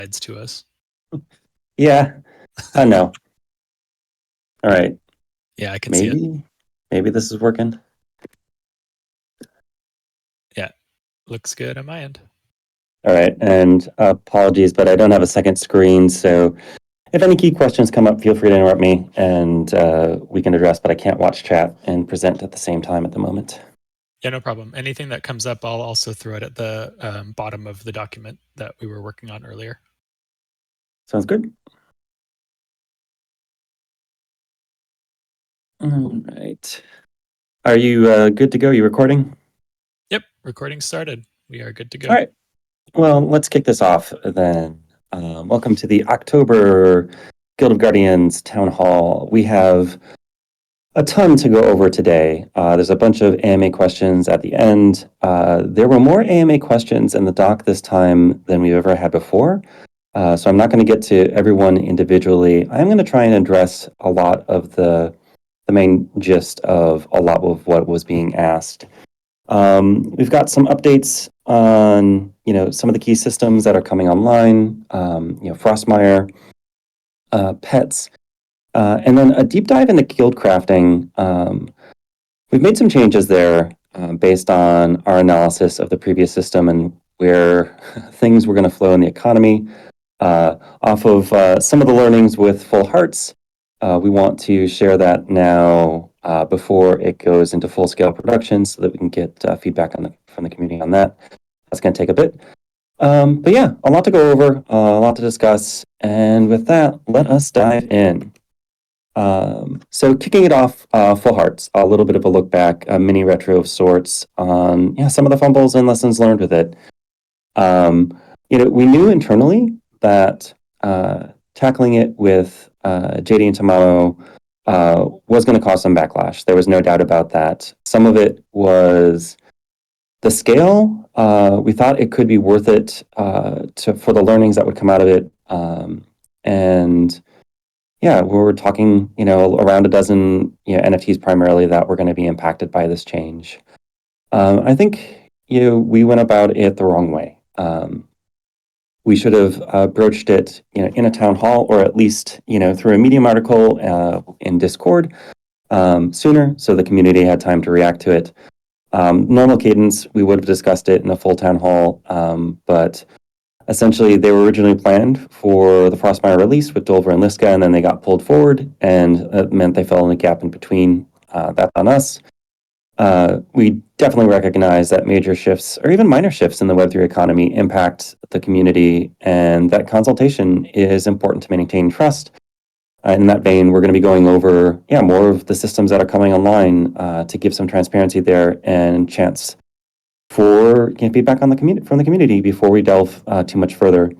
to us. Yeah. I know. All right. Yeah, I can see it. Maybe this is working. Yeah, looks good on my end. All right. And apologies, but I don't have a second screen. So if any key questions come up, feel free to interrupt me and we can address, but I can't watch chat and present at the same time at the moment. Yeah, no problem. Anything that comes up, I'll also throw it at the bottom of the document that we were working on earlier. Sounds good. All right. Are you good to go? You recording? Yep, recording started. We are good to go. All right. Well, let's kick this off then. Welcome to the October Guild of Guardians Town Hall. We have a ton to go over today. There's a bunch of AMA questions at the end. There were more AMA questions in the doc this time than we've ever had before. So I'm not going to get to everyone individually. I'm going to try and address a lot of the main gist of a lot of what was being asked. We've got some updates on, some of the key systems that are coming online, Frostmire, pets, and then a deep dive into guild crafting. We've made some changes there based on our analysis of the previous system and where things were going to flow in the economy. Off of some of the learnings with Full Hearts, we want to share that now before it goes into full-scale production so that we can get feedback from the community on that. That's going to take a bit. But yeah, a lot to go over, a lot to discuss. And with that, let us dive in. So kicking it off, Full Hearts, a little bit of a look back, a mini retro of sorts on some of the fumbles and lessons learned with it. We knew internally that tackling it with JD and Tamamo was going to cause some backlash. There was no doubt about that. Some of it was the scale. We thought it could be worth it for the learnings that would come out of it. And yeah, we were talking, around a dozen NFTs primarily that were going to be impacted by this change. I think, we went about it the wrong way. We should have broached it, in a town hall or at least, through a Medium article in Discord sooner, so the community had time to react to it. Normal cadence, we would have discussed it in a full town hall, but essentially they were originally planned for the Frostmire release with Dolver and Liska, and then they got pulled forward, and it meant they fell in a gap in between. That's on us. We definitely recognize that major shifts or even minor shifts in the Web3 economy impact the community, and that consultation is important to maintain trust. In that vein, we're going to be going over more of the systems that are coming online to give some transparency there and chance for feedback from the community before we delve too much further.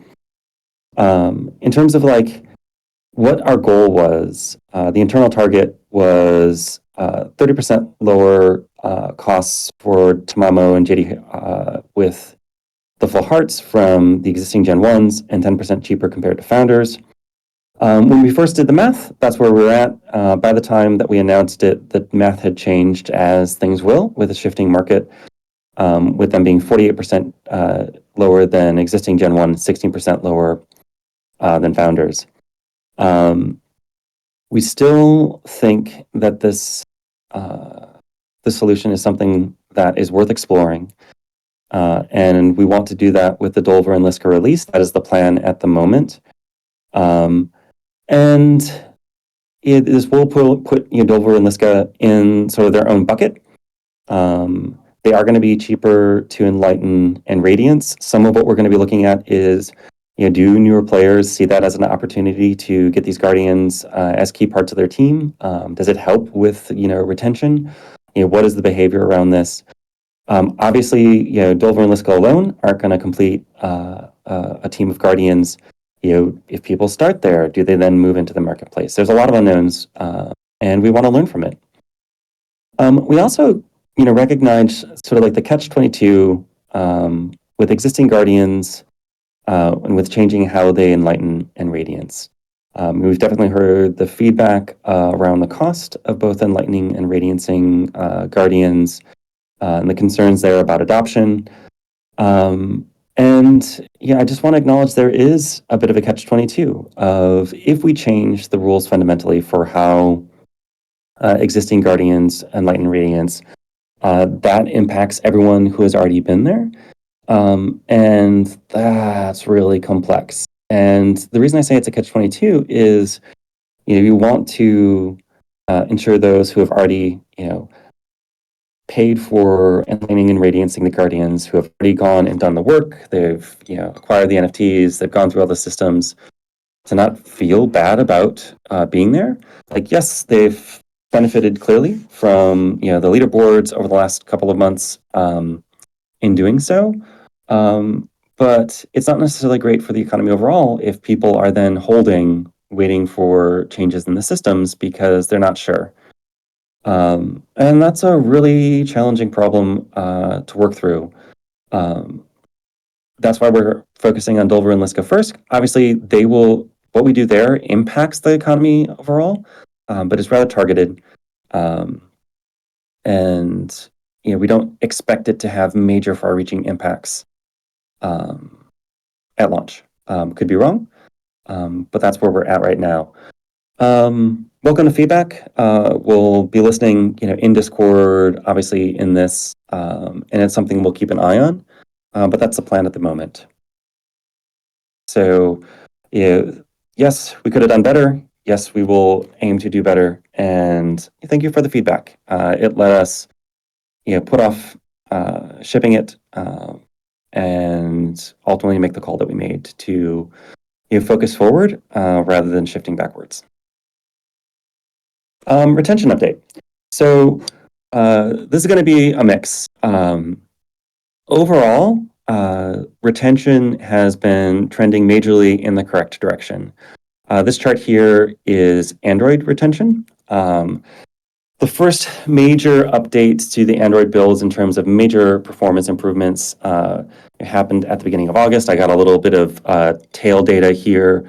In terms of what our goal was, the internal target was 30% lower costs for Tamamo and JD with the Full Hearts from the existing Gen 1s and 10% cheaper compared to Founders. When we first did the math, that's where we were at. By the time that we announced it, the math had changed, as things will with a shifting market, with them being 48% lower than existing Gen 1, 16% lower than Founders. We still think that this solution is something that is worth exploring, and we want to do that with the Dolver and Liska release. That is the plan at the moment. And this will put Dolver and Liska in sort of their own bucket. They are going to be cheaper to Enlighten and Radiance. Some of what we're going to be looking at is, do newer players see that as an opportunity to get these Guardians as key parts of their team? Does it help with, retention? What is the behavior around this? Obviously, Dolver and Liska alone aren't going to complete a team of Guardians. If people start there, do they then move into the marketplace? There's a lot of unknowns, and we want to learn from it. We also, recognize sort of like the catch-22 with existing Guardians and with changing how they enlighten and radiance. We've definitely heard the feedback around the cost of both enlightening and radiancing Guardians and the concerns there about adoption. And yeah, I just want to acknowledge there is a bit of a catch-22 of if we change the rules fundamentally for how existing Guardians and Lightning Radiance, that impacts everyone who has already been there. And that's really complex. And the reason I say it's a catch-22 is, you want to ensure those who have already, paid for enlightening and radiancing the Guardians, who have already gone and done the work, they've, acquired the NFTs, they've gone through all the systems, to not feel bad about being there. Like, yes, they've benefited clearly from, the leaderboards over the last couple of months in doing so. But it's not necessarily great for the economy overall if people are then holding, waiting for changes in the systems because they're not sure. And that's a really challenging problem to work through. That's why we're focusing on Dulver and Liska first. Obviously, what we do there impacts the economy overall, but it's rather targeted. And we don't expect it to have major far-reaching impacts at launch. Could be wrong, but that's where we're at right now. Welcome to feedback. We'll be listening, in Discord, obviously in this, and it's something we'll keep an eye on. But that's the plan at the moment. So, yes, we could have done better. Yes, we will aim to do better. And thank you for the feedback. It let us, put off shipping it, and ultimately make the call that we made to focus forward rather than shifting backwards. Retention update. So this is going to be a mix. Overall, retention has been trending majorly in the correct direction. This chart here is Android retention. The first major update to the Android builds in terms of major performance improvements happened at the beginning of August. I got a little bit of tail data here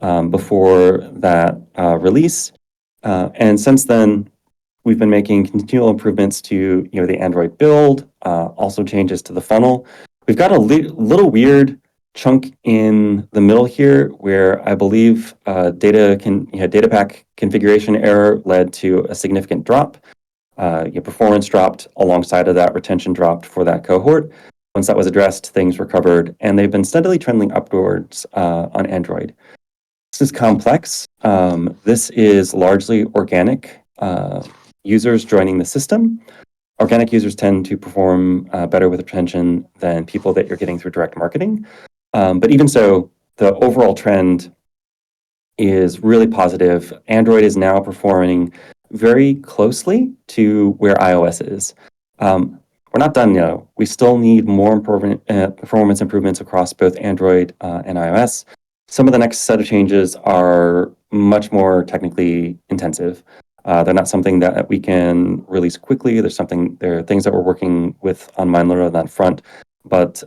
before that release. And since then, we've been making continual improvements to the Android build, also changes to the funnel. We've got a little weird chunk in the middle here where I believe data pack configuration error led to a significant drop. Performance dropped alongside of that, retention dropped for that cohort. Once that was addressed, things recovered, and they've been steadily trending upwards on Android. This is complex. This is largely organic users joining the system. Organic users tend to perform better with retention than people that you're getting through direct marketing. But even so, the overall trend is really positive. Android is now performing very closely to where iOS is. We're not done though. We still need more performance improvements across both Android and iOS. Some of the next set of changes are much more technically intensive. They're not something that we can release quickly. There are things that we're working with on Mindler on that front, but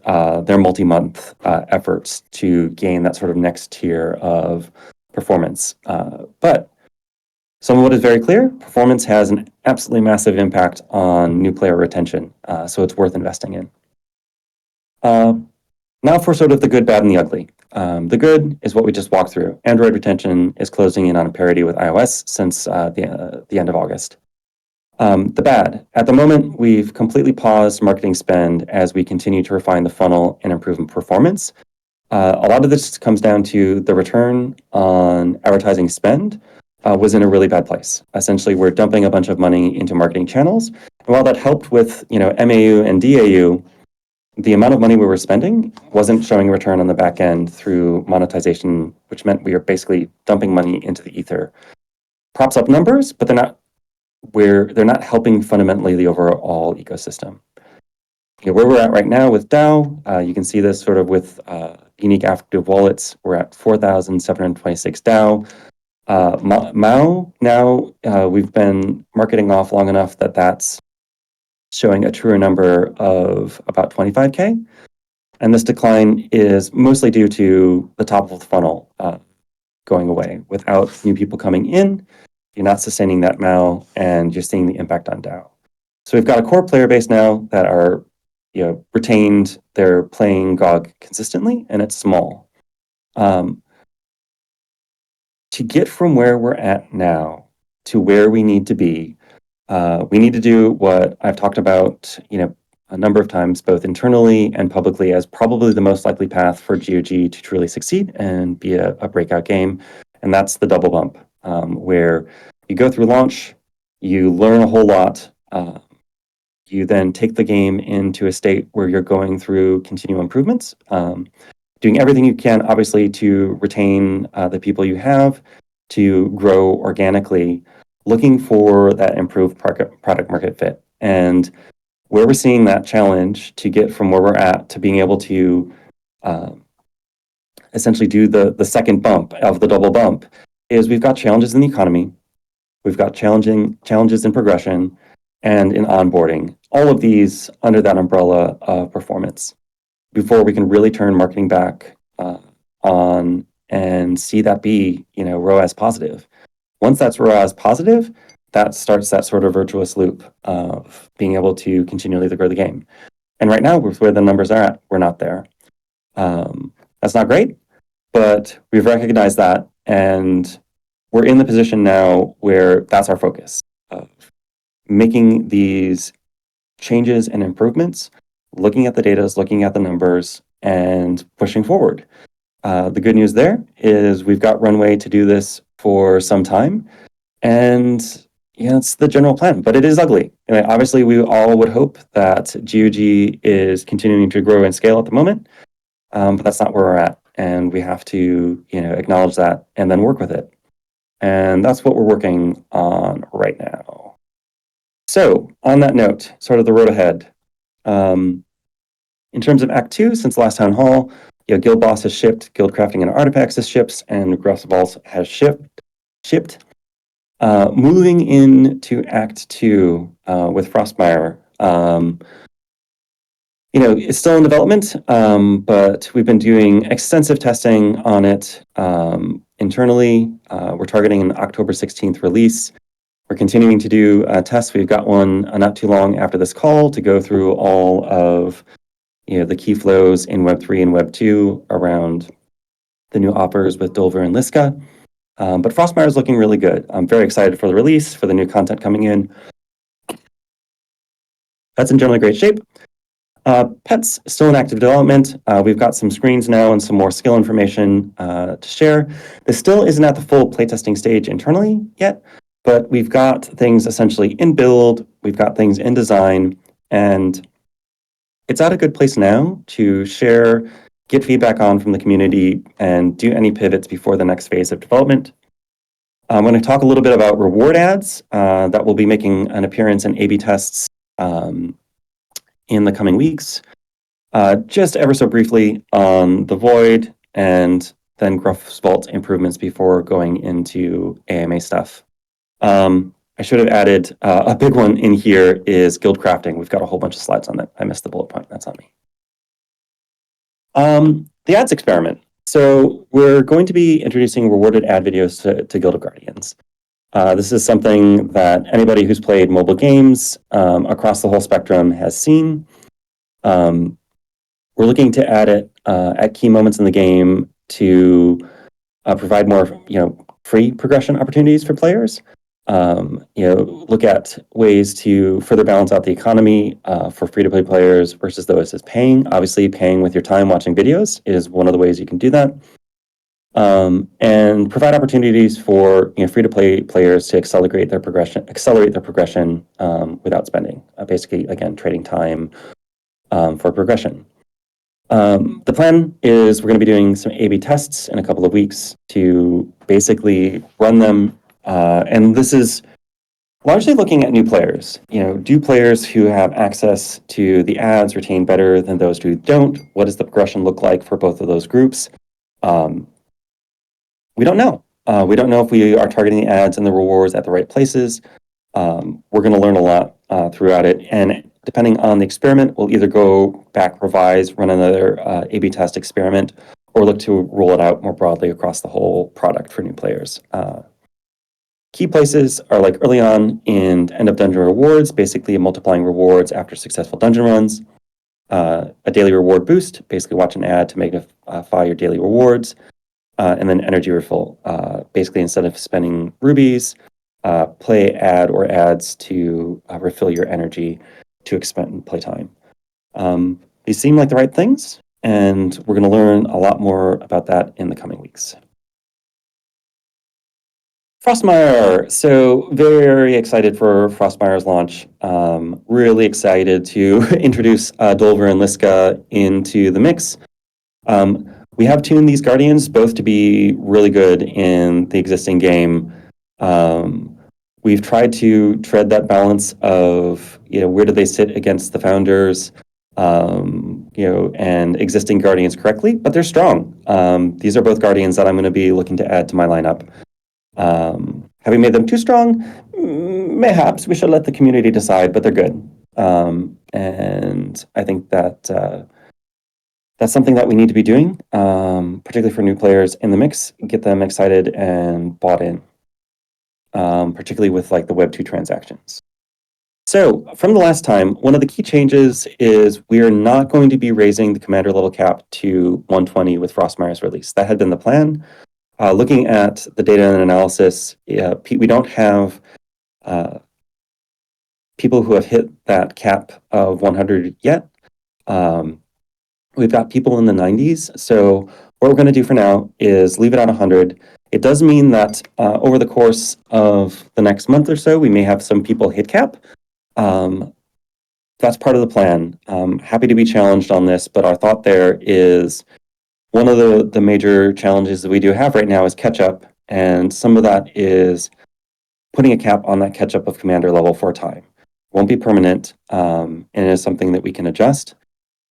they're multi-month efforts to gain that sort of next tier of performance. But some of what is very clear, performance has an absolutely massive impact on new player retention, so it's worth investing in. Now for sort of the good, bad, and the ugly. The good is what we just walked through. Android retention is closing in on parity with iOS since the end of August. The bad, at the moment, we've completely paused marketing spend as we continue to refine the funnel and improve performance. A lot of this comes down to the return on advertising spend was in a really bad place. Essentially, we're dumping a bunch of money into marketing channels. And while that helped with MAU and DAU, the amount of money we were spending wasn't showing a return on the back end through monetization, which meant we were basically dumping money into the ether. Props up numbers, but they're not helping fundamentally the overall ecosystem. Where we're at right now with DAO, you can see this sort of with unique active wallets. We're at 4,726 DAO. MAU now, we've been marketing off long enough that that's showing a truer number of about 25K. And this decline is mostly due to the top of the funnel going away. Without new people coming in, you're not sustaining that MAU and you're seeing the impact on DAO. So we've got a core player base now that are retained their playing GOG consistently, and it's small. To get from where we're at now to where we need to be, we need to do what I've talked about, a number of times, both internally and publicly, as probably the most likely path for GOG to truly succeed and be a breakout game. And that's the double bump, where you go through launch, you learn a whole lot, you then take the game into a state where you're going through continual improvements, doing everything you can, obviously, to retain the people you have, to grow organically, looking for that improved product market fit. And where we're seeing that challenge to get from where we're at to being able to essentially do the second bump of the double bump is we've got challenges in the economy, we've got challenges in progression and in onboarding, all of these under that umbrella of performance, before we can really turn marketing back on and see that be, ROAS positive. Once that's ROAS positive, that starts that sort of virtuous loop of being able to continually grow the game. And right now, with where the numbers are at, we're not there. That's not great, but we've recognized that, and we're in the position now where that's our focus of making these changes and improvements, looking at the data, looking at the numbers, and pushing forward. The good news there is we've got runway to do this for some time, and it's the general plan, but it is ugly. Obviously, we all would hope that GOG is continuing to grow and scale at the moment, but that's not where we're at, and we have to acknowledge that and then work with it. And that's what we're working on right now. So on that note, sort of the road ahead. In terms of Act 2, since the last Town Hall, Guild Boss has shipped, Guild Crafting and Artifacts has shipped, and Gruff's Balls has shipped. Moving into Act 2 with Frostmire, it's still in development, but we've been doing extensive testing on it internally. We're targeting an October 16th release. We're continuing to do tests. We've got one not too long after this call to go through all of the key flows in Web 3 and Web 2 around the new offers with Dulver and Liska. But Frostmire is looking really good. I'm very excited for the release, for the new content coming in. That's in generally great shape. Pets still in active development. We've got some screens now and some more skill information to share. This still isn't at the full playtesting stage internally yet, but we've got things essentially in build, we've got things in design, and it's at a good place now to share, get feedback on from the community, and do any pivots before the next phase of development. I'm going to talk a little bit about reward ads that will be making an appearance in A/B tests in the coming weeks. Just ever so briefly on the Void, and then Gruff's Vault improvements before going into AMA stuff. I should have added a big one in here is Guild Crafting. We've got a whole bunch of slides on that. I missed the bullet point. That's on me. The ads experiment. So we're going to be introducing rewarded ad videos to Guild of Guardians. This is something that anybody who's played mobile games across the whole spectrum has seen. We're looking to add it at key moments in the game to provide more, free progression opportunities for players. Look at ways to further balance out the economy for free-to-play players versus those as paying. Obviously, paying with your time watching videos is one of the ways you can do that. And provide opportunities for free-to-play players to accelerate their progression without spending. Basically, again, trading time for progression. The plan is we're going to be doing some A/B tests in a couple of weeks to basically run them. And this is largely looking at new players. Do players who have access to the ads retain better than those who don't? What does the progression look like for both of those groups? We don't know. We don't know if we are targeting the ads and the rewards at the right places. We're going to learn a lot throughout it. And depending on the experiment, we'll either go back, revise, run another A/B test experiment, or look to roll it out more broadly across the whole product for new players. Key places are like early on in end of dungeon rewards, basically multiplying rewards after successful dungeon runs. a daily reward boost, basically watch an ad to magnify your daily rewards, and then energy refill. Basically, instead of spending rubies, play ad or ads to refill your energy to expend playtime. These seem like the right things, and we're going to learn a lot more about that in the coming weeks. Frostmire. So very excited for Frostmire's launch. Really excited to introduce Dolver and Liska into the mix. We have tuned these Guardians both to be really good in the existing game. We've tried to tread that balance of, where do they sit against the founders, and existing Guardians correctly, but they're strong. These are both Guardians that I'm going to be looking to add to my lineup. Having made them too strong, mayhaps we should let the community decide, but they're good. And I think that that's something that we need to be doing, particularly for new players in the mix, get them excited and bought in, particularly with like the Web 2 transactions. So from the last time, one of the key changes is we are not going to be raising the commander level cap to 120 with Frostmire's release. That had been the plan. Looking at the data and analysis, we don't have people who have hit that cap of 100 yet. We've got people in the 90s. So what we're going to do for now is leave it at 100. It does mean that over the course of the next month or so, we may have some people hit cap. That's part of the plan. Happy to be challenged on this, but our thought there is one of the major challenges that we do have right now is catch up, and some of that is putting a cap on that catch up of commander level for a time. Won't be permanent, and is something that we can adjust,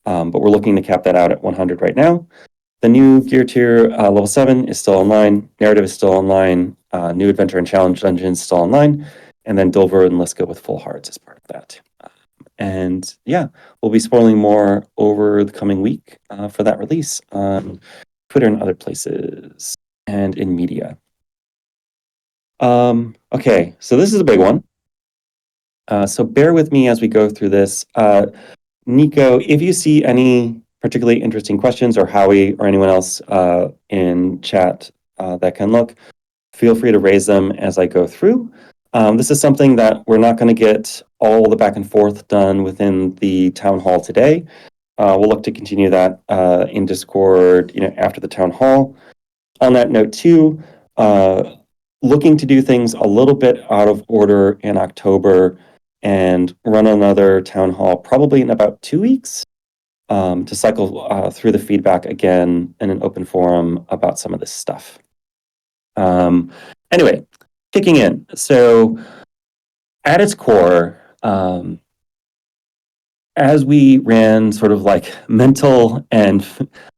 but we're looking to cap that out at 100 right now. The new gear tier level 7 is still online, narrative is still online, new adventure and challenge dungeon is still online, and then Dolver and Liska with full hearts as part of that. And yeah, we'll be spoiling more over the coming week for that release on Twitter and other places and in media. Okay, so this is a big one. So bear with me as we go through this. Nico, if you see any particularly interesting questions, or Howie or anyone else in chat that can look, feel free to raise them as I go through. This is something that we're not going to get all the back and forth done within the town hall today. We'll look to continue that in Discord, after the town hall. On that note, too, looking to do things a little bit out of order in October and run another town hall probably in about 2 weeks to cycle through the feedback again in an open forum about some of this stuff. Anyway, kicking in. So at its core, as we ran sort of like mental and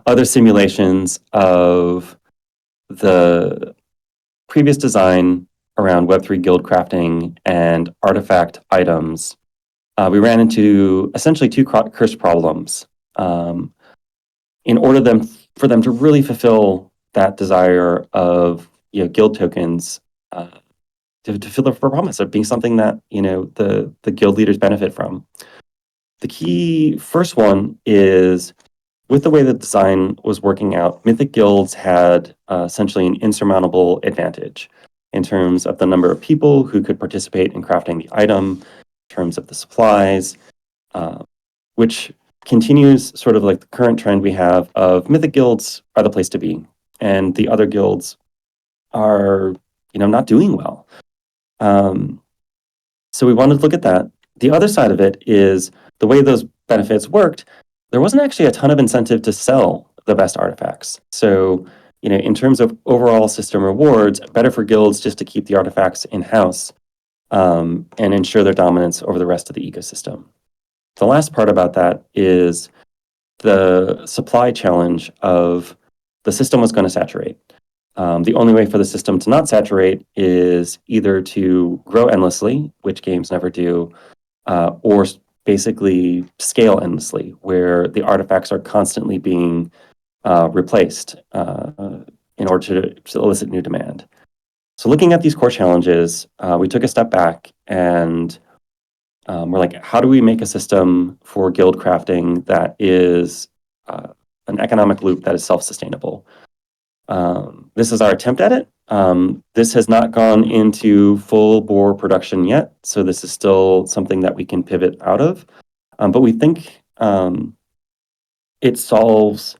other simulations of the previous design around Web3 guild crafting and artifact items, we ran into essentially two cursed problems. In order for them to really fulfill that desire of guild tokens, to fulfill the promise of being something that the guild leaders benefit from. The key first one is, with the way the design was working out, Mythic guilds had essentially an insurmountable advantage in terms of the number of people who could participate in crafting the item, in terms of the supplies, which continues sort of like the current trend we have of Mythic guilds are the place to be, and the other guilds are not doing well. So we wanted to look at that. The other side of it is the way those benefits worked. There wasn't actually a ton of incentive to sell the best artifacts. So, in terms of overall system rewards, better for guilds just to keep the artifacts in-house and ensure their dominance over the rest of the ecosystem. The last part about that is the supply challenge of the system was going to saturate. The only way for the system to not saturate is either to grow endlessly, which games never do, or basically scale endlessly, where the artifacts are constantly being replaced in order to elicit new demand. So looking at these core challenges, we took a step back and we're like, how do we make a system for guild crafting that is an economic loop that is self-sustainable? This is our attempt at it. This has not gone into full bore production yet, so this is still something that we can pivot out of. But we think it solves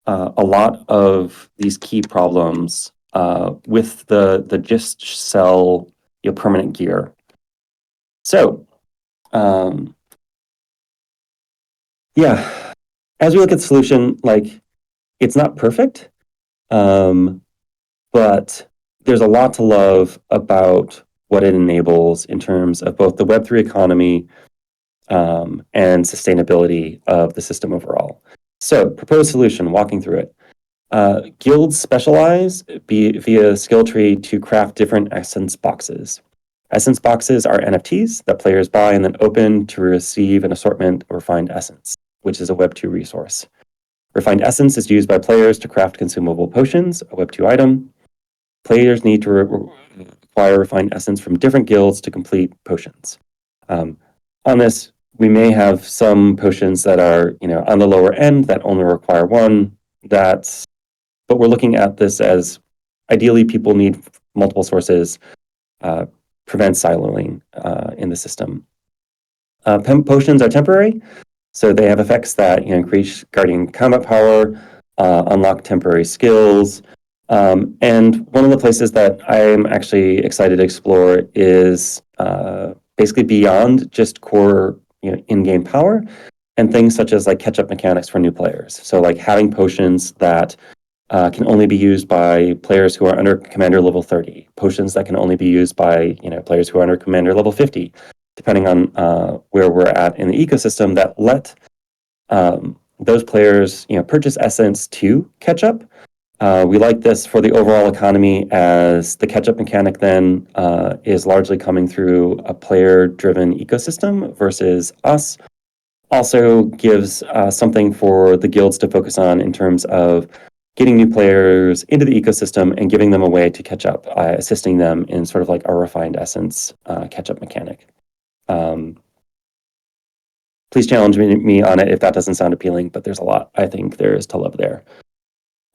a lot of these key problems with the just sell permanent gear. So yeah, as we look at the solution, like it's not perfect, but there's a lot to love about what it enables in terms of both the Web3 economy and sustainability of the system overall. So, proposed solution, walking through it. Guilds specialize via skill tree to craft different essence boxes. Essence boxes are NFTs that players buy and then open to receive an assortment of refined essence, which is a Web2 resource. Refined essence is used by players to craft consumable potions, a Web2 item. Players need to acquire refined essence from different guilds to complete potions. On this, we may have some potions that are, on the lower end that only require one. But we're looking at this as ideally people need multiple sources, prevent siloing in the system. Potions are temporary, so they have effects that increase guardian combat power, unlock temporary skills. And one of the places that I'm actually excited to explore is basically beyond just core in-game power and things such as like catch-up mechanics for new players. So like having potions that can only be used by players who are under commander level 30, potions that can only be used by players who are under commander level 50, depending on where we're at in the ecosystem, that let those players purchase essence to catch up. We like this for the overall economy, as the catch-up mechanic then is largely coming through a player-driven ecosystem versus us. Also gives something for the guilds to focus on in terms of getting new players into the ecosystem and giving them a way to catch up, assisting them in sort of like a refined essence catch-up mechanic. Please challenge me on it if that doesn't sound appealing, but there's a lot I think there is to love there.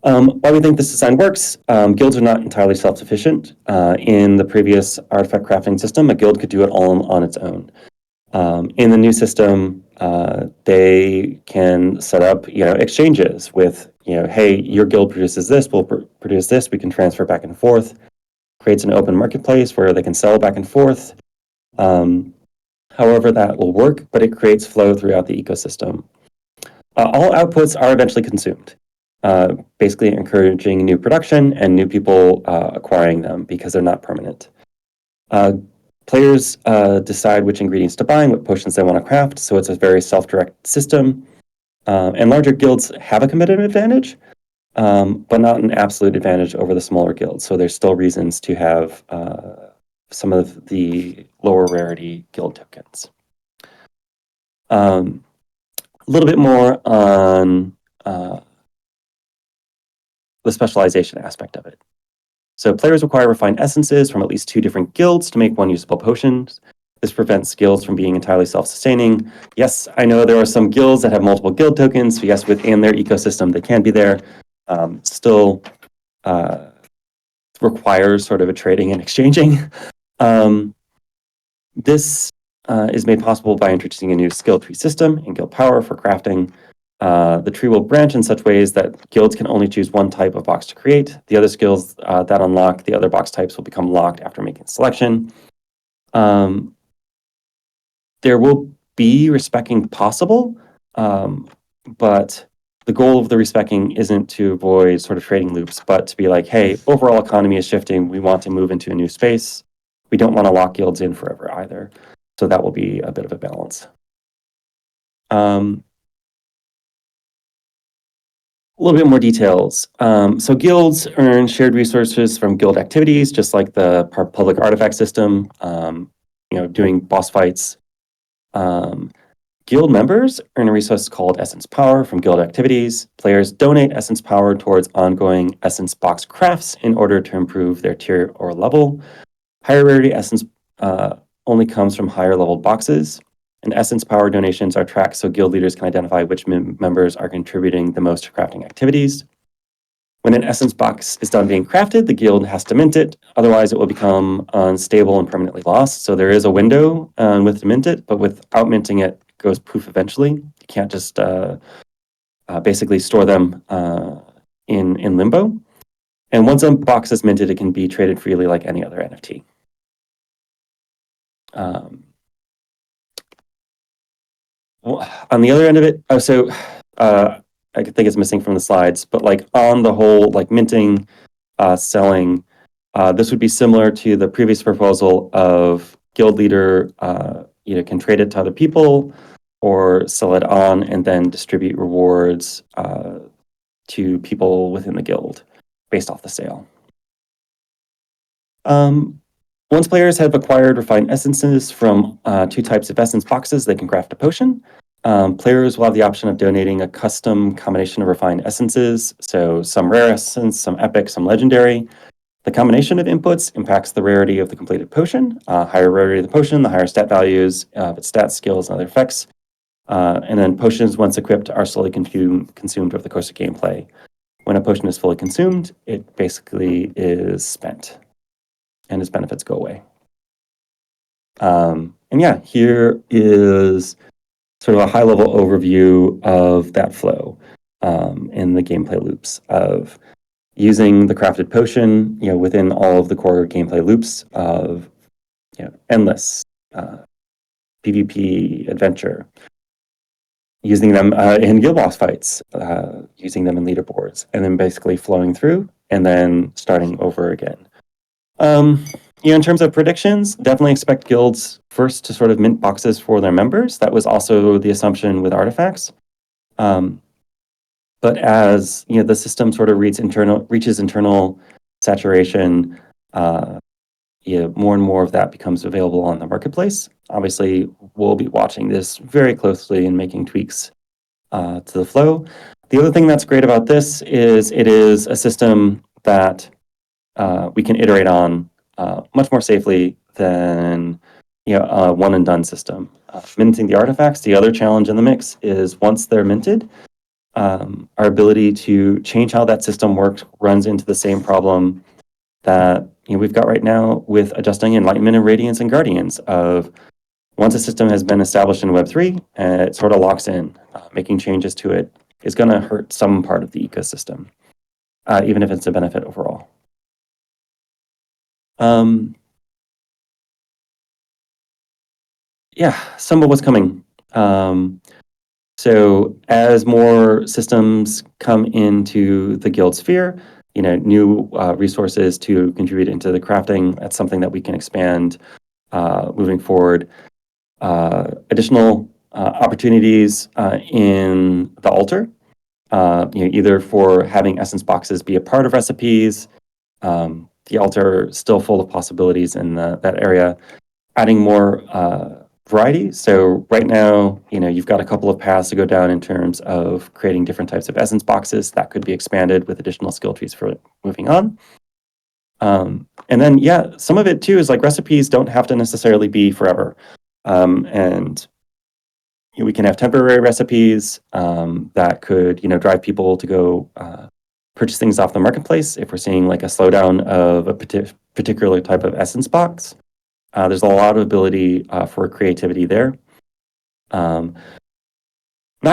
Why we think this design works, guilds are not entirely self-sufficient. In the previous artifact crafting system, a guild could do it all on its own. In the new system, they can set up, exchanges with, hey, your guild produces this, we'll produce this, we can transfer back and forth. Creates an open marketplace where they can sell back and forth. However that will work, but it creates flow throughout the ecosystem. All outputs are eventually consumed, basically encouraging new production and new people acquiring them because they're not permanent. Players decide which ingredients to buy and what potions they want to craft, so it's a very self-directed system. And larger guilds have a competitive advantage, but not an absolute advantage over the smaller guilds. So there's still reasons to have some of the lower rarity guild tokens. A little bit more on the specialization aspect of it. So players require refined essences from at least 2 different guilds to make one usable potion. This prevents guilds from being entirely self-sustaining. Yes, I know there are some guilds that have multiple guild tokens, so yes, within their ecosystem they can be there. Still requires sort of a trading and exchanging. This is made possible by introducing a new skill tree system and guild power for crafting. The tree will branch in such ways that guilds can only choose one type of box to create. The other skills that unlock the other box types will become locked after making a selection. There will be respecking possible, but the goal of the respecking isn't to avoid sort of trading loops, but to be like, hey, overall economy is shifting. We want to move into a new space. We don't want to lock guilds in forever either. So that will be a bit of a balance. A little bit more details. So guilds earn shared resources from guild activities, just like the public artifact system, doing boss fights. Guild members earn a resource called Essence Power from guild activities. Players donate Essence Power towards ongoing Essence Box crafts in order to improve their tier or level. Higher rarity Essence only comes from higher level boxes, and essence power donations are tracked so guild leaders can identify which members are contributing the most to crafting activities. When an essence box is done being crafted, the guild has to mint it. Otherwise, it will become unstable and permanently lost. So there is a window with to mint it, but without minting it, it goes poof eventually. You can't just basically store them in limbo. And once a box is minted, it can be traded freely like any other NFT. Well, on the other end of it, I think it's missing from the slides, but like on the whole, like minting, selling, this would be similar to the previous proposal of guild leader either can trade it to other people or sell it on and then distribute rewards to people within the guild based off the sale. Once players have acquired refined essences from 2 types of essence boxes, they can craft a potion. Players will have the option of donating a custom combination of refined essences, so some rare essence, some epic, some legendary. The combination of inputs impacts the rarity of the completed potion. Higher rarity of the potion, the higher stat values of its stats, skills, and other effects. And then potions, once equipped, are slowly consumed over the course of gameplay. When a potion is fully consumed, it basically is spent, and its benefits go away. And yeah, here is sort of a high-level overview of that flow in the gameplay loops of using the crafted potion, within all of the core gameplay loops of, endless, PvP, adventure, using them in guild boss fights, using them in leaderboards, and then basically flowing through and then starting over again. In terms of predictions, definitely expect guilds first to sort of mint boxes for their members. That was also the assumption with artifacts. But as the system sort of reaches internal saturation, more and more of that becomes available on the marketplace. Obviously, we'll be watching this very closely and making tweaks to the flow. The other thing that's great about this is it is a system that we can iterate on much more safely than a one and done system. Minting the artifacts, the other challenge in the mix is once they're minted, our ability to change how that system works runs into the same problem that we've got right now with adjusting Enlightenment and Radiance and Guardians of once a system has been established in Web3, it sort of locks in. Making changes to it is going to hurt some part of the ecosystem, even if it's a benefit overall. Some of what's coming. So as more systems come into the guild sphere, new resources to contribute into the crafting, that's something that we can expand moving forward. Additional opportunities in the altar, either for having essence boxes be a part of recipes, the altar still full of possibilities in that area, adding more variety. So right now, you've got a couple of paths to go down in terms of creating different types of essence boxes that could be expanded with additional skill trees for moving on. And then, some of it too is like recipes don't have to necessarily be forever. And we can have temporary recipes that could, drive people to go purchase things off the marketplace if we're seeing like a slowdown of a particular type of essence box. There's a lot of ability for creativity there. Not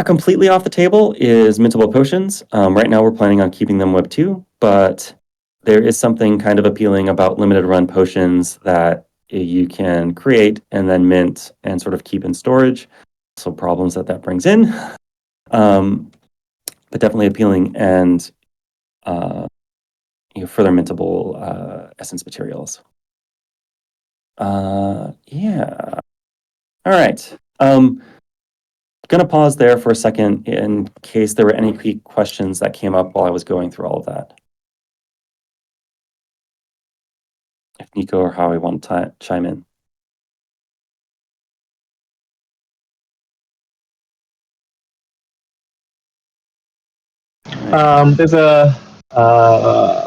completely off the table is mintable potions. Right now we're planning on keeping them Web 2, but there is something kind of appealing about limited run potions that you can create and then mint and sort of keep in storage. So problems that brings in, but definitely appealing and further mintable essence materials. All right. Gonna pause there for a second in case there were any key questions that came up while I was going through all of that. If Nico or Howie want to chime in. There's a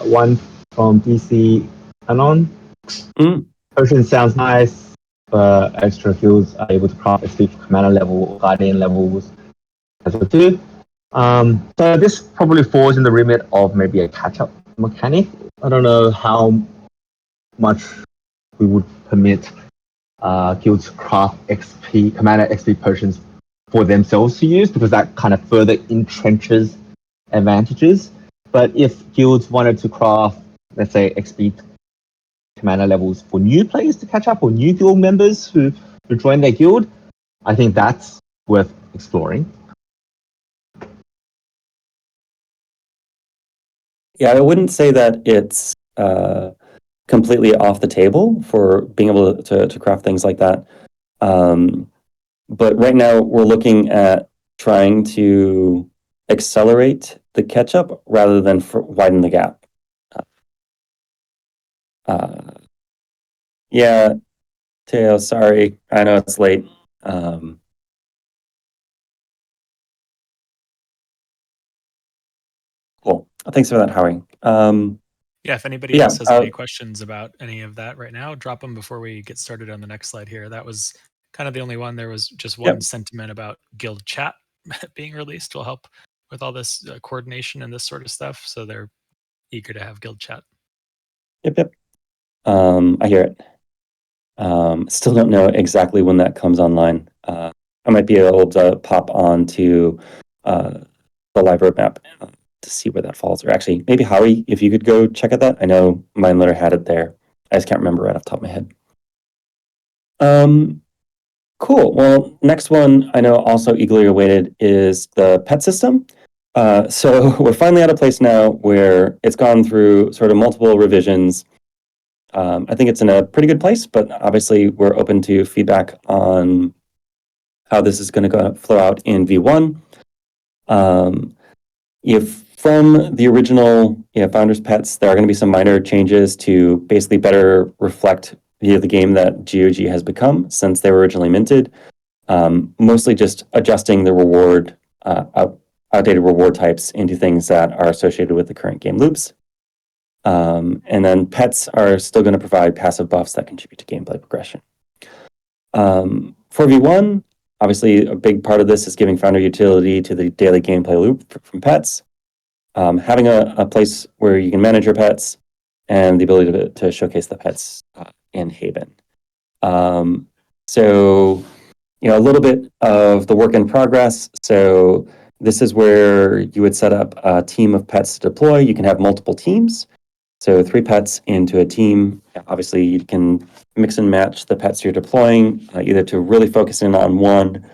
one from PC Anon. Potion sounds nice. extra guilds are able to craft XP for commander level or guardian levels as well too. So this probably falls in the remit of maybe a catch-up mechanic. I don't know how much we would permit guilds to craft XP, commander XP potions for themselves to use, because that kind of further entrenches advantages. But if guilds wanted to craft, let's say, XP commander levels for new players to catch up, or new guild members who join their guild, I think that's worth exploring. Yeah, I wouldn't say that it's completely off the table for being able to craft things like that. But right now we're looking at trying to accelerate the catch up rather than widen the gap. Yeah, Teo, sorry. I know it's late. Cool. Thanks for that, Howie. Yeah, if anybody else has any questions about any of that right now, drop them before we get started on the next slide here. That was kind of the only one. There was just one sentiment about guild chat being released will help with all this coordination and this sort of stuff. So they're eager to have guild chat. Yep. I hear it. Still don't know exactly when that comes online. I might be able to pop on to the live roadmap to see where that falls. Or actually, maybe Howie, if you could go check out that. I know Mindletter had it there. I just can't remember right off the top of my head. Cool. Well, next one I know also eagerly awaited is the pet system. So we're finally at a place now where it's gone through sort of multiple revisions. I think it's in a pretty good place, but obviously we're open to feedback on how this is going to flow out in V1. If from the original Founders Pets, there are going to be some minor changes to basically better reflect the game that GOG has become since they were originally minted. Mostly just adjusting the reward, outdated reward types into things that are associated with the current game loops. And then pets are still going to provide passive buffs that contribute to gameplay progression. For V1, obviously a big part of this is giving founder utility to the daily gameplay loop from pets. Having a place where you can manage your pets and the ability to showcase the pets in Haven. So, a little bit of the work in progress. So this is where you would set up a team of pets to deploy. You can have multiple teams. So 3 pets into a team. Obviously, you can mix and match the pets you're deploying, either to really focus in on one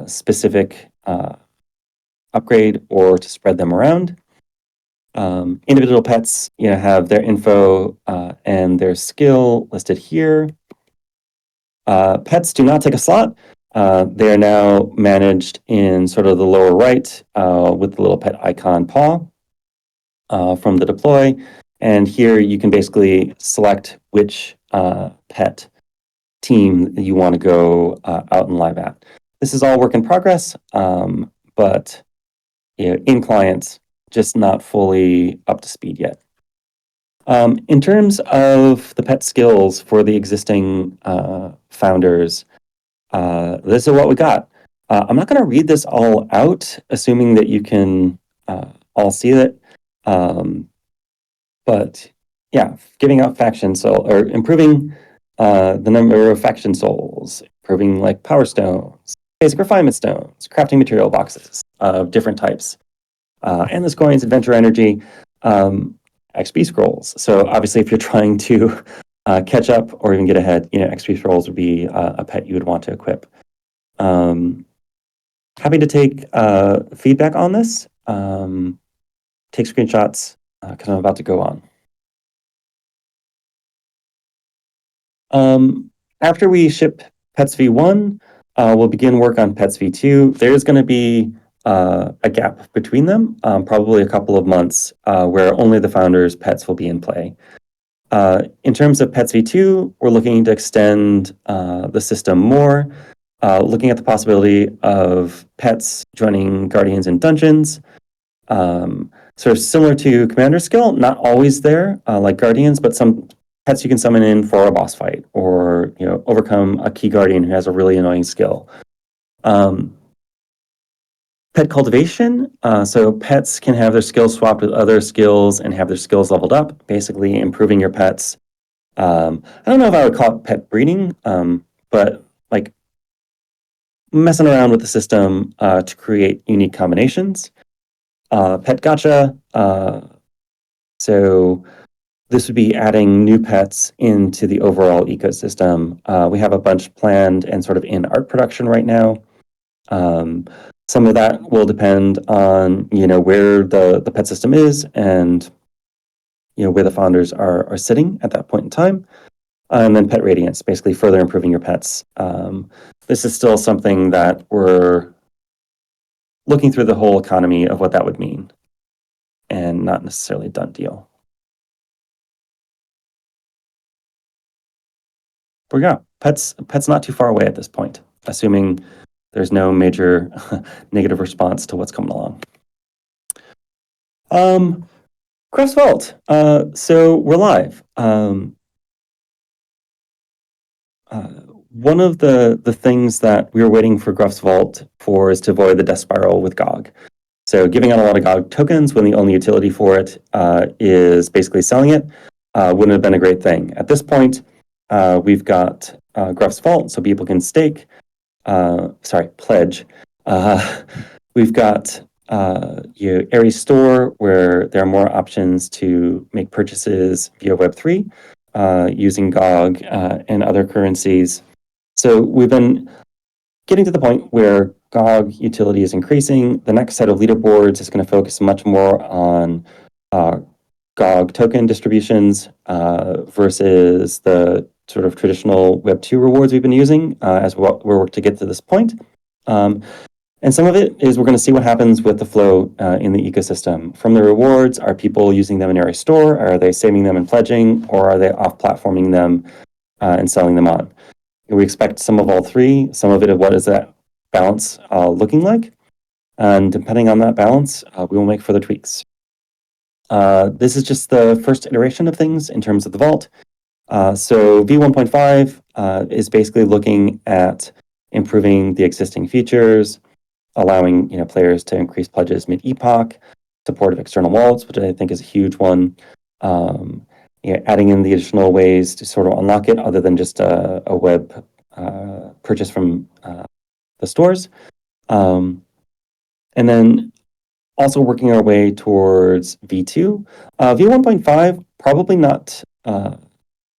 specific upgrade or to spread them around. Individual pets, have their info and their skill listed here. Pets do not take a slot. They are now managed in sort of the lower right with the little pet icon paw from the deploy. And here you can basically select which pet team you want to go out and live at. This is all work in progress, but in clients, just not fully up to speed yet. In terms of the pet skills for the existing founders, this is what we got. I'm not going to read this all out, assuming that you can all see it. But yeah, giving out faction soul or improving the number of faction souls, improving like power stones, basic refinement stones, crafting material boxes of different types, endless coins, adventure energy, XP scrolls. So obviously, if you're trying to catch up or even get ahead, XP scrolls would be a pet you would want to equip. Happy to take feedback on this. Take screenshots because I'm about to go on. After we ship Pets V1, we'll begin work on Pets V2. There's going to be a gap between them, probably a couple of months, where only the founders' pets will be in play. In terms of Pets V2, we're looking to extend the system more, looking at the possibility of pets joining Guardians and Dungeons. Sort of similar to Commander skill, not always there, like Guardians, but some pets you can summon in for a boss fight, or overcome a key guardian who has a really annoying skill. Pet cultivation, so pets can have their skills swapped with other skills and have their skills leveled up, basically improving your pets. I don't know if I would call it pet breeding, but like messing around with the system to create unique combinations. Pet gacha, so this would be adding new pets into the overall ecosystem. We have a bunch planned and sort of in art production right now. Some of that will depend on where the pet system is and where the founders are sitting at that point in time. And then pet radiance, basically further improving your pets. This is still something that we're looking through the whole economy of what that would mean, and not necessarily a done deal. But yeah, pets not too far away at this point, assuming there's no major negative response to what's coming along. Gruff's Vault. So we're live. One of the things that we were waiting for Gruff's Vault for is to avoid the death spiral with GOG. So giving out a lot of GOG tokens when the only utility for it is basically selling it wouldn't have been a great thing. At this point, we've got Gruff's Vault, so people can stake. Pledge. We've got Aries Store, where there are more options to make purchases via Web3 using GOG and other currencies. So we've been getting to the point where GOG utility is increasing. The next set of leaderboards is going to focus much more on GOG token distributions versus the sort of traditional Web2 rewards we've been using as we work to get to this point. And some of it is we're going to see what happens with the flow in the ecosystem. From the rewards, are people using them in Aries Store? Are they saving them and pledging? Or are they off-platforming them and selling them on? We expect some of all three. Some of it is what is that balance looking like? And depending on that balance, we will make further tweaks. This is just the first iteration of things in terms of the vault. So V1.5 is basically looking at improving the existing features, allowing players to increase pledges mid-epoch, support of external wallets, which I think is a huge one. Adding in the additional ways to sort of unlock it other than just a web purchase from the stores. And then also working our way towards V2. V1.5, probably not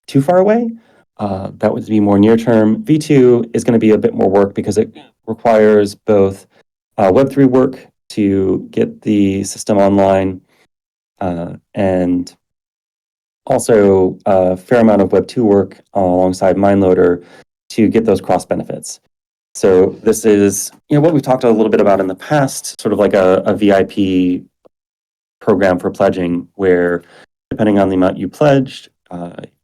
too far away. That would be more near term. V2 is going to be a bit more work because it requires both Web3 work to get the system online and also a fair amount of Web2 work alongside MineLoader to get those cross benefits. So this is what we've talked a little bit about in the past, sort of like a VIP program for pledging, where depending on the amount you pledged,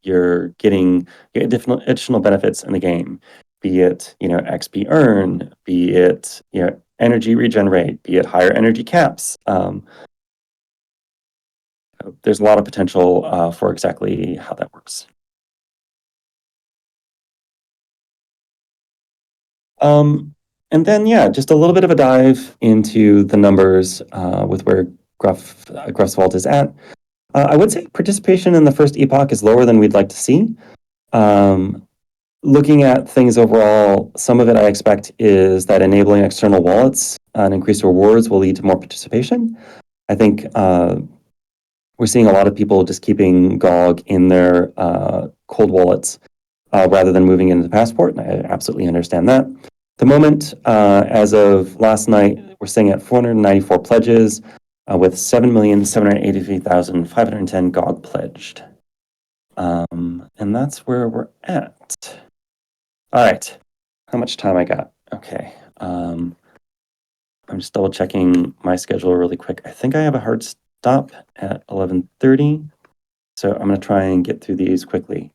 you're getting additional benefits in the game, be it XP earn, be it energy regenerate, be it higher energy caps. There's a lot of potential for exactly how that works. And then, just a little bit of a dive into the numbers with where Gruff's Vault is at. I would say participation in the first epoch is lower than we'd like to see. Looking at things overall, some of it I expect is that enabling external wallets and increased rewards will lead to more participation. I think we're seeing a lot of people just keeping GOG in their cold wallets rather than moving into the Passport, and I absolutely understand that. At the moment, as of last night, we're sitting at 494 pledges with 7,783,510 GOG pledged. And that's where we're at. All right, how much time I got? Okay. I'm just double checking my schedule really quick. I think I have a hard stop at 11:30, so I'm going to try and get through these quickly.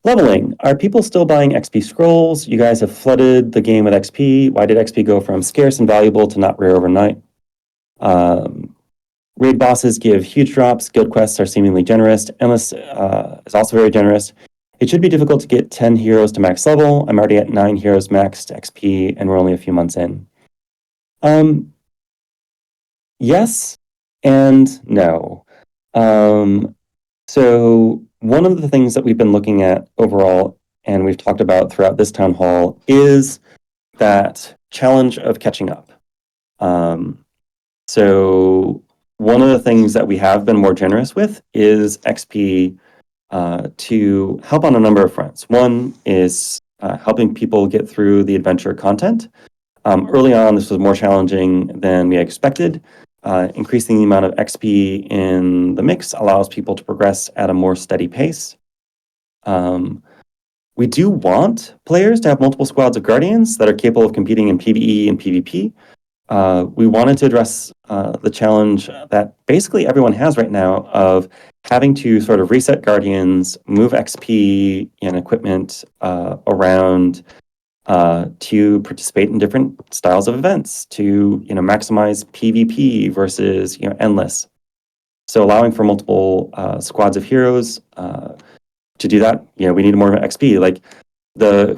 Leveling. Are people still buying XP scrolls? You guys have flooded the game with XP. Why did XP go from scarce and valuable to not rare overnight? Raid bosses give huge drops. Guild quests are seemingly generous. Endless is also very generous. It should be difficult to get 10 heroes to max level. I'm already at 9 heroes maxed XP, and we're only a few months in. Yes and no. So one of the things that we've been looking at overall, and we've talked about throughout this town hall, is that challenge of catching up. So one of the things that we have been more generous with is XP to help on a number of fronts. One is helping people get through the adventure content. Early on, this was more challenging than we expected. Increasing the amount of XP in the mix allows people to progress at a more steady pace. We do want players to have multiple squads of Guardians that are capable of competing in PvE and PvP. We wanted to address the challenge that basically everyone has right now of having to sort of reset Guardians, move XP and equipment around to participate in different styles of events, to maximize PvP versus endless. So allowing for multiple squads of heroes to do that, we need more XP. Like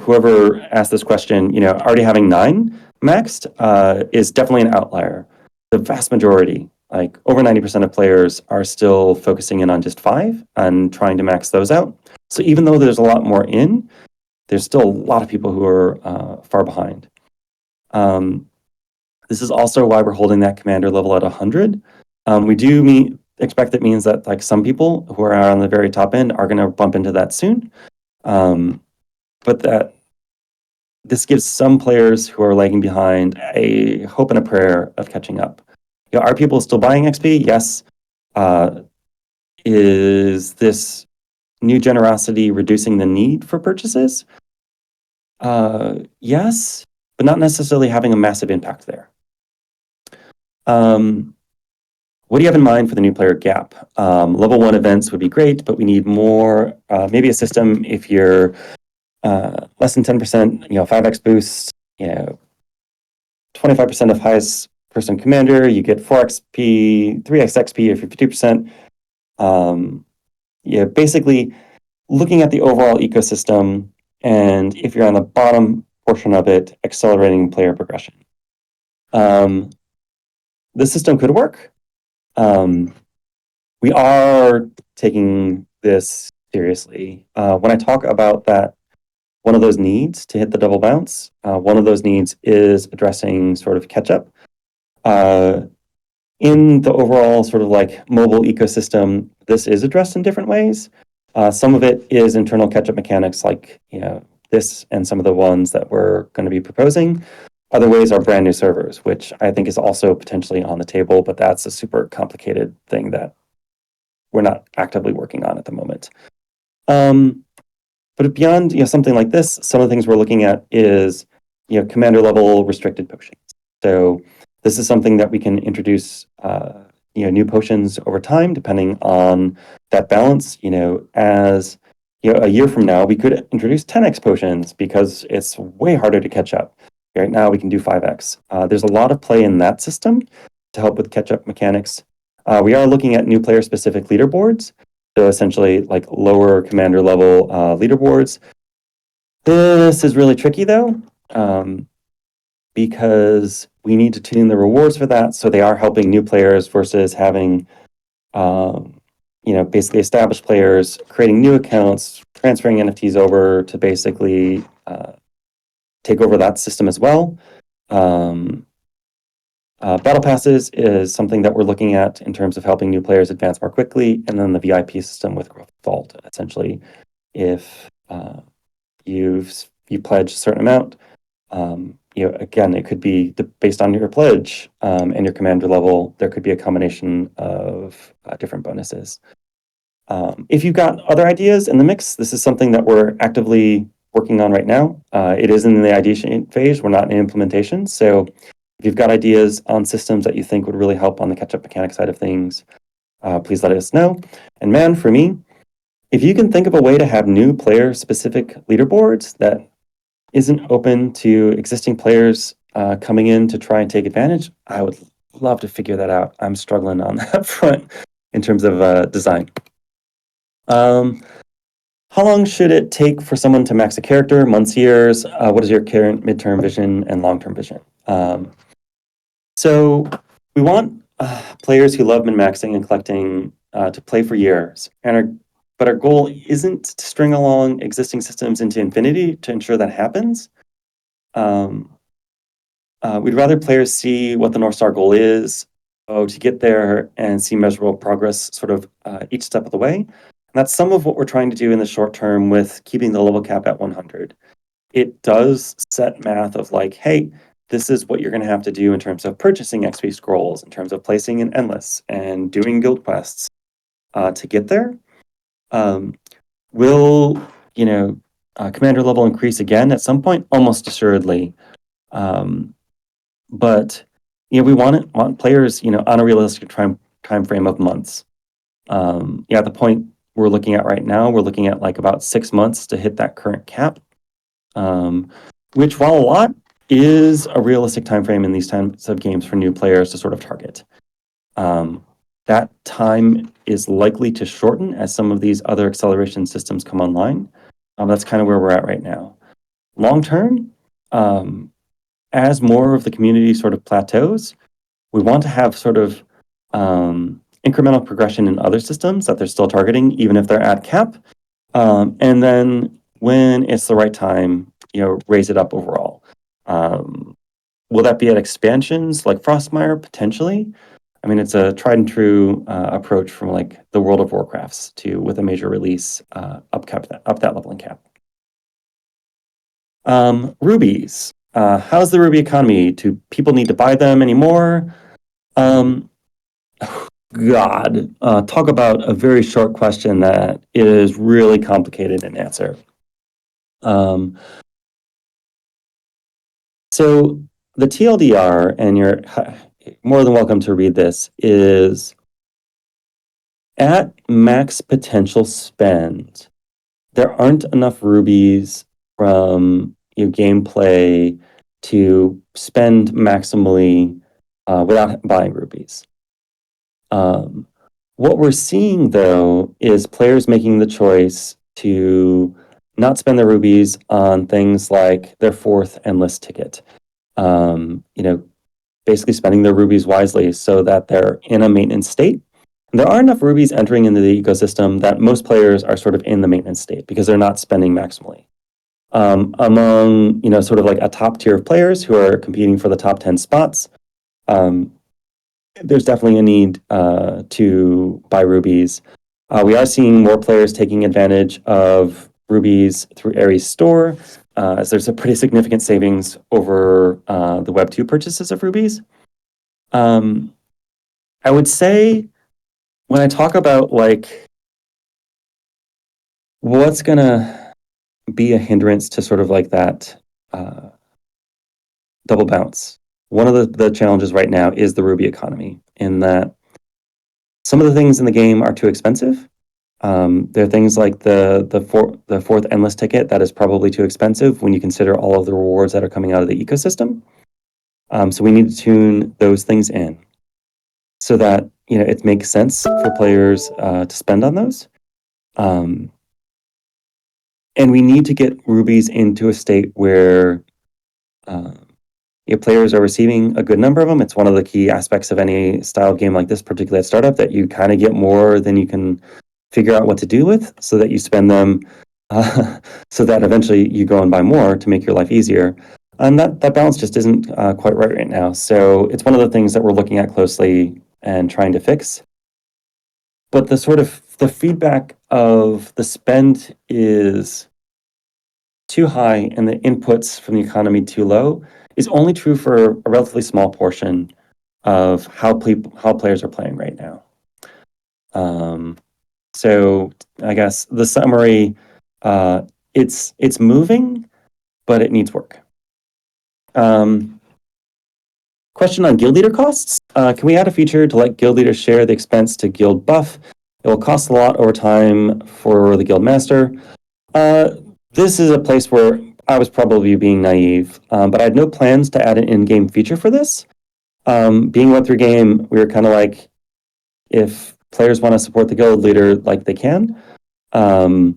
whoever asked this question, already having 9 maxed is definitely an outlier. The vast majority, like over 90% of players, are still focusing in on just 5 and trying to max those out. So even though there's a lot more there's still a lot of people who are far behind. This is also why we're holding that commander level at 100. We do expect that means that like some people who are on the very top end are going to bump into that soon. But that this gives some players who are lagging behind a hope and a prayer of catching up. Are people still buying XP? Yes. Is this new generosity reducing the need for purchases? Yes, but not necessarily having a massive impact there. What do you have in mind for the new player gap? Level 1 events would be great, but we need more, maybe a system if you're less than 10%, 5x boost, 25% of highest person commander, you get 4xp, 3x XP if you're 50%. Basically looking at the overall ecosystem, and if you're on the bottom portion of it, accelerating player progression. This system could work. We are taking this seriously. When I talk about that, one of those needs to hit the double bounce, one of those needs is addressing sort of catch up. In the overall sort of like mobile ecosystem, this is addressed in different ways. Some of it is internal catch up mechanics like, this and some of the ones that we're going to be proposing. Other ways are brand new servers, which I think is also potentially on the table, but that's a super complicated thing that we're not actively working on at the moment. But beyond something like this, some of the things we're looking at is commander level restricted potions. So this is something that we can introduce new potions over time, depending on that balance. As a year from now, we could introduce 10x potions because it's way harder to catch up. Right now, we can do 5x. There's a lot of play in that system to help with catch-up mechanics. We are looking at new player-specific leaderboards, so essentially like lower commander level leaderboards. This is really tricky though, because we need to tune the rewards for that so they are helping new players versus having basically established players creating new accounts, transferring NFTs over to basically take over that system as well. Battle passes is something that we're looking at in terms of helping new players advance more quickly, and then the VIP system with Gruff Vault. Essentially, if you pledge a certain amount, again, it could be based on your pledge and your commander level. There could be a combination of different bonuses. If you've got other ideas in the mix, this is something that we're actively working on right now. It is in the ideation phase. We're not in implementation. So if you've got ideas on systems that you think would really help on the catch-up mechanic side of things, please let us know. And man, for me, if you can think of a way to have new player-specific leaderboards that isn't open to existing players coming in to try and take advantage, I would love to figure that out. I'm struggling on that front in terms of design. How long should it take for someone to max a character? Months, years? What is your current midterm vision and long-term vision? So we want players who love min-maxing and collecting to play for years. But our goal isn't to string along existing systems into infinity to ensure that happens. We'd rather players see what the North Star goal is, to get there and see measurable progress sort of each step of the way. And that's some of what we're trying to do in the short term with keeping the level cap at 100. It does set math of like, hey, this is what you're going to have to do in terms of purchasing XP scrolls, in terms of placing in endless and doing guild quests to get there. Will commander level increase again at some point? Almost assuredly. But we want players on a realistic time frame of months. At the point we're looking at right now, we're looking at like about 6 months to hit that current cap, which, while a lot, is a realistic time frame in these types of games for new players to sort of target. That time is likely to shorten as some of these other acceleration systems come online. That's kind of where we're at right now. Long term, as more of the community sort of plateaus, we want to have sort of incremental progression in other systems that they're still targeting, even if they're at cap. And then when it's the right time, raise it up overall. Will that be at expansions like Frostmire? Potentially. I mean, it's a tried and true approach from like the World of Warcrafts with a major release up that leveling cap. Rubies. How's the Ruby economy? Do people need to buy them anymore? God, talk about a very short question that is really complicated in answer. So the TLDR, and you're more than welcome to read this, is at max potential spend, there aren't enough rubies from gameplay to spend maximally without buying rubies. What we're seeing, though, is players making the choice to not spend their rubies on things like their 4th endless ticket. Basically spending their rubies wisely so that they're in a maintenance state. And there are enough rubies entering into the ecosystem that most players are sort of in the maintenance state because they're not spending maximally. Among sort of like a top tier of players who are competing for the top 10 spots, there's definitely a need to buy rubies. We are seeing more players taking advantage of rubies through Ares store, as there's a pretty significant savings over the Web 2 purchases of rubies. I would say when I talk about like what's gonna be a hindrance to sort of like that double bounce, one of the challenges right now is the Ruby economy, in that some of the things in the game are too expensive. There are things like the 4th endless ticket that is probably too expensive when you consider all of the rewards that are coming out of the ecosystem. So we need to tune those things in so that it makes sense for players to spend on those. And we need to get rubies into a state where players are receiving a good number of them. It's one of the key aspects of any style of game like this, particularly at startup, that you kind of get more than you can figure out what to do with, so that you spend them so that eventually you go and buy more to make your life easier. And that balance just isn't quite right now. So it's one of the things that we're looking at closely and trying to fix. But the feedback of the spend is too high and the inputs from the economy too low is only true for a relatively small portion of how players are playing right now. So I guess the summary, it's moving, but it needs work. Question on guild leader costs. Can we add a feature to let guild leaders share the expense to guild buff? It will cost a lot over time for the guild master. This is a place where I was probably being naive, but I had no plans to add an in-game feature for this. being a Web3 game, we were kind of like, if players want to support the guild leader, like they can, via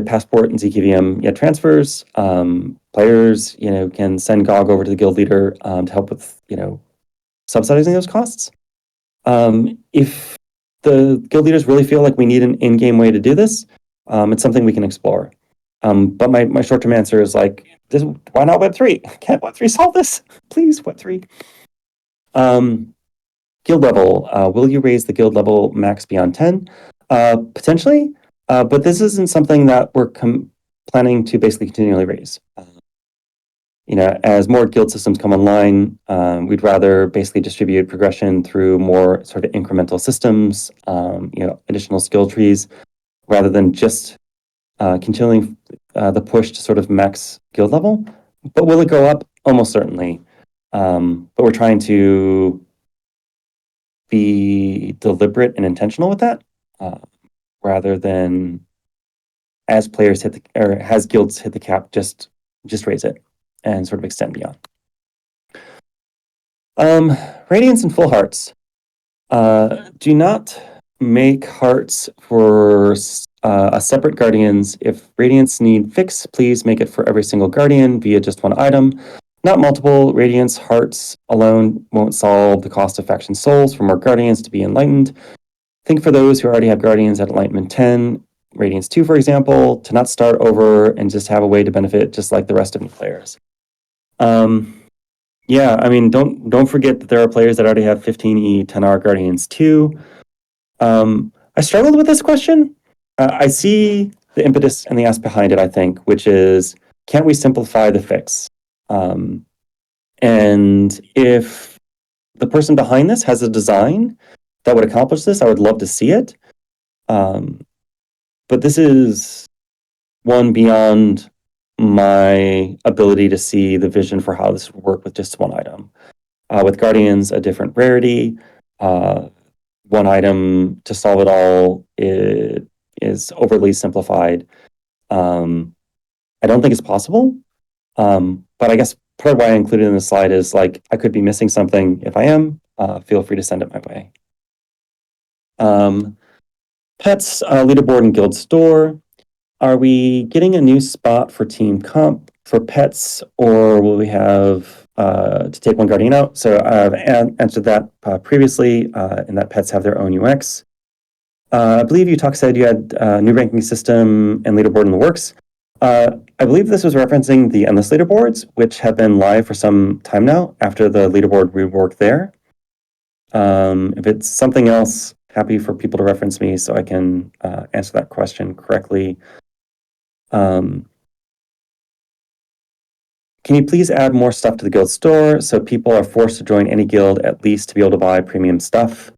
Passport and ZKVM transfers. Players, can send GOG over to the guild leader to help with, subsidizing those costs. If the guild leaders really feel like we need an in-game way to do this, it's something we can explore. But my short-term answer is like, why not Web3? Can't Web3 solve this? Please, Web3. Guild level. Will you raise the guild level max beyond 10? Potentially, but this isn't something that we're planning to basically continually raise. As more guild systems come online, we'd rather basically distribute progression through more sort of incremental systems, additional skill trees, rather than just continuing the push to sort of max guild level. But will it go up? Almost certainly. But we're trying to be deliberate and intentional with that, rather than as players as guilds hit the cap, just raise it and sort of extend beyond. Radiance and full hearts. Do not make hearts for a separate guardians. If radiance need fix, please make it for every single guardian via just one item. Not multiple. Radiance hearts alone won't solve the cost of faction souls for more guardians to be enlightened. Think for those who already have guardians at enlightenment 10, Radiance 2, for example, to not start over and just have a way to benefit just like the rest of new players. Yeah, I mean, don't forget that there are players that already have 15E 10R Guardians too. I struggled with this question. I see the impetus and the ask behind it, I think, which is, can't we simplify the fix? And if the person behind this has a design that would accomplish this, I would love to see it. But this is one beyond my ability to see the vision for how this would work with just one item. With Guardians, a different rarity, one item to solve it all is overly simplified. I don't think it's possible, but I guess part of why I included in the slide is like, I could be missing something. If I am, feel free to send it my way. Pets, leaderboard and guild store. Are we getting a new spot for team comp for pets, or will we have to take one guardian out? So I've answered that previously, in that pets have their own UX. I believe you said you had a new ranking system and leaderboard in the works. I believe this was referencing the endless leaderboards, which have been live for some time now after the leaderboard rework there. If it's something else, happy for people to reference me so I can answer that question correctly. Can you please add more stuff to the guild store so people are forced to join any guild at least to be able to buy premium stuff?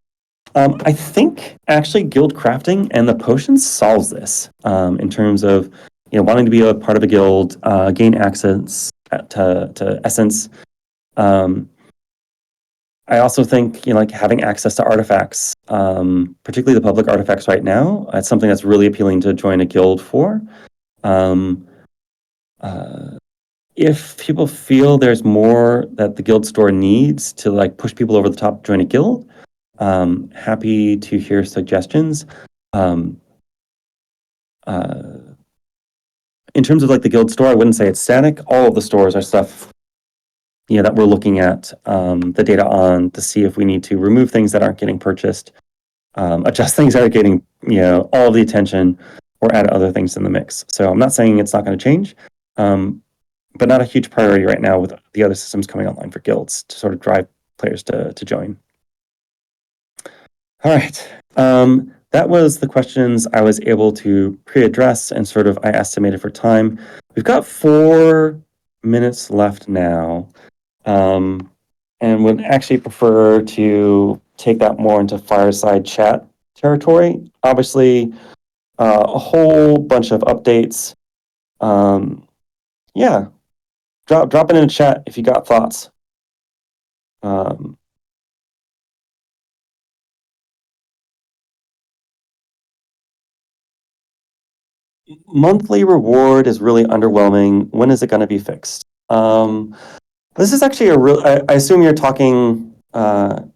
I think actually guild crafting and the potions solves this in terms of wanting to be a part of a guild, gain access to essence. I also think like having access to artifacts, particularly the public artifacts right now, it's something that's really appealing to join a guild for. If people feel there's more that the guild store needs to like push people over the top to join a guild, happy to hear suggestions. In terms of like the guild store, I wouldn't say it's static. All of the stores are stuff that we're looking at the data on to see if we need to remove things that aren't getting purchased, adjust things that are getting all of the attention, or add other things in the mix. So I'm not saying it's not going to change, but not a huge priority right now with the other systems coming online for guilds to sort of drive players to join. All right. That was the questions I was able to pre-address and sort of I estimated for time. We've got 4 minutes left now, and would actually prefer to take that more into Fireside chat territory. Obviously, a whole bunch of updates. Yeah, drop it in the chat if you got thoughts. Monthly reward is really underwhelming. When is it going to be fixed? This is actually a real. I assume you're talking about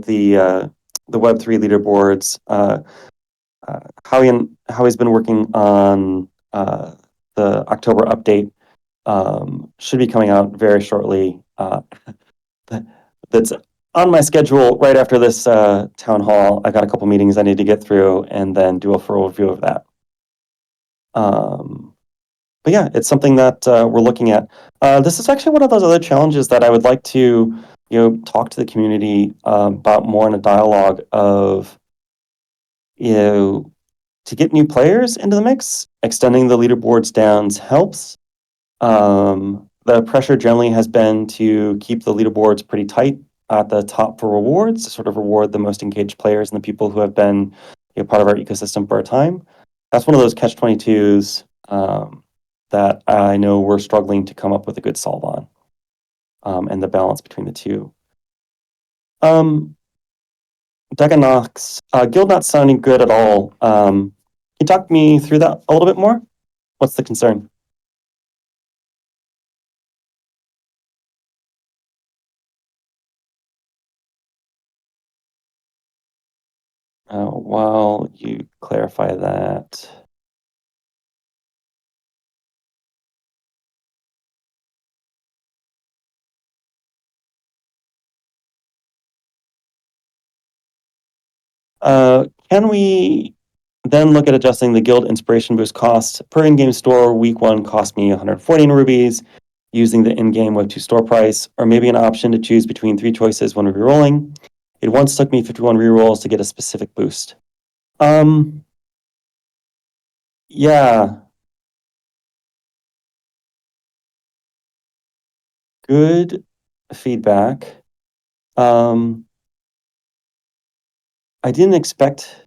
the Web3 leaderboards. Howie's been working on the October update. Should be coming out very shortly. That's on my schedule right after this town hall. I got a couple meetings I need to get through and then do a full review of that. But yeah, it's something that we're looking at. This is actually one of those other challenges that I would like to, talk to the community about more in a dialogue of, to get new players into the mix. Extending the leaderboards downs helps. The pressure generally has been to keep the leaderboards pretty tight at the top for rewards, to sort of reward the most engaged players and the people who have been part of our ecosystem for a time. That's one of those catch-22s that I know we're struggling to come up with a good solve on, and the balance between the two. Decanox, guild not sounding good at all. Can you talk me through that a little bit more? What's the concern? While you clarify that. Can we then look at adjusting the guild inspiration boost cost per in-game store? Week 1 cost me 114 rubies using the in-game Web2 store price, or maybe an option to choose between 3 choices when rerolling. It once took me 51 rerolls to get a specific boost. Yeah. Good feedback. I didn't expect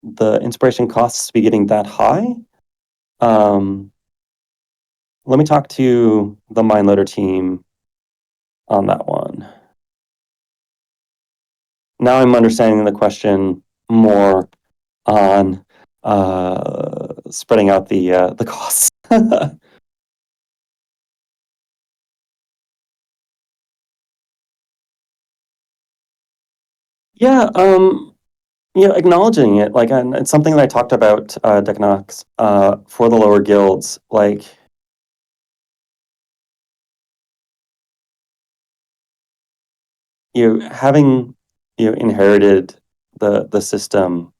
the inspiration costs to be getting that high. Let me talk to the MindLoader team on that one. Now I'm understanding the question more on spreading out the costs. Yeah, acknowledging it, like, and it's something that I talked about, Decanox, for the lower guilds, like, having, inherited the system,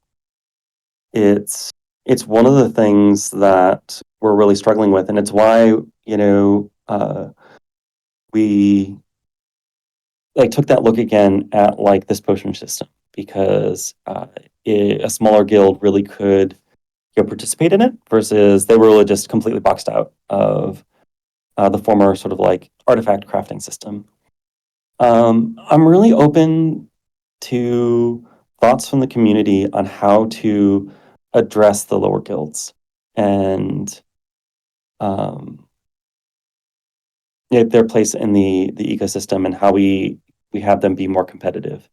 it's one of the things that we're really struggling with, and it's why, we took that look again at this potion system, because a smaller guild really could participate in it, versus they were really just completely boxed out of the former sort of artifact crafting system. I'm really open to thoughts from the community on how to address the lower guilds and their place in the ecosystem, and how we have them be more competitive.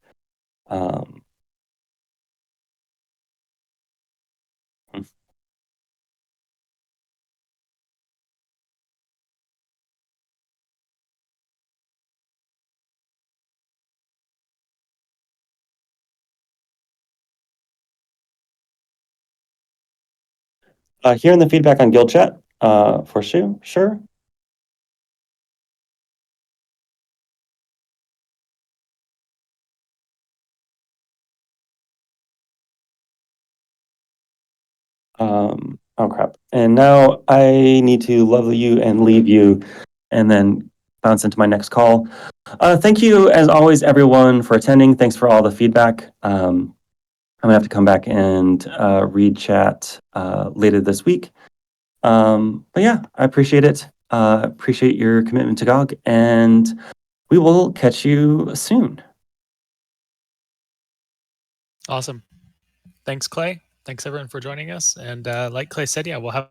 Hearing the feedback on guild chat, for sure. Oh crap. And now I need to love you and leave you and then bounce into my next call. Thank you, as always, everyone, for attending. Thanks for all the feedback. I'm gonna have to come back and read chat later this week. But yeah, I appreciate it. Appreciate your commitment to GOG, and we will catch you soon. Awesome. Thanks, Clay. Thanks, everyone, for joining us. And like Clay said, yeah, we'll have